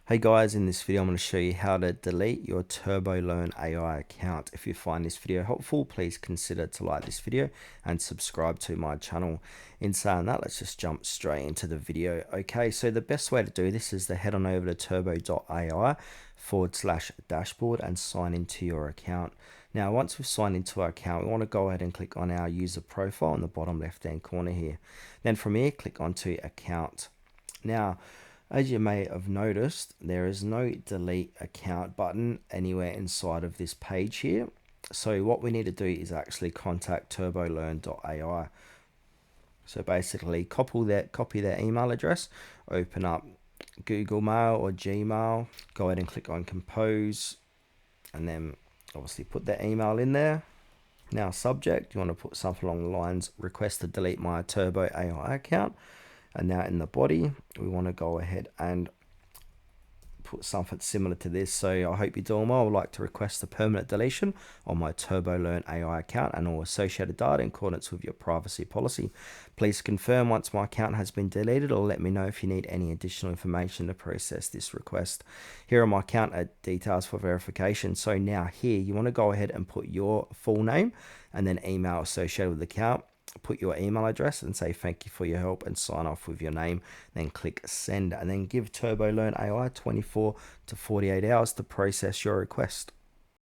Hey guys, in this video I'm going to show you how to delete your Turbolearn AI account. If you find this video helpful, please consider to like this video and subscribe to my channel. In saying that, let's just jump straight into the video. Okay, so the best way to do this is to head on over to turbo.ai/dashboard and sign into your account. Now, once we've signed into our account, we want to go ahead and click on our user profile in the bottom left-hand corner here. Then from here, click onto account. Now, as you may have noticed, there is no delete account button anywhere inside of this page here. So what we need to do is actually contact turbolearn.ai. So basically copy their email address, open up Google Mail or Gmail, go ahead and click on compose, and then obviously put their email in there. Now subject, you want to put something along the lines, request to delete my Turbo AI account. And now in the body, we want to go ahead and put something similar to this. So I hope you're doing well. I would like to request a permanent deletion on my Turbolearn AI account and all associated data in accordance with your privacy policy. Please confirm once my account has been deleted, or let me know if you need any additional information to process this request. Here are my account details for verification. So now here you want to go ahead and put your full name and then email associated with the account. Put your email address and say thank you for your help and sign off with your name. Then click send and then give Turbolearn AI 24 to 48 hours to process your request.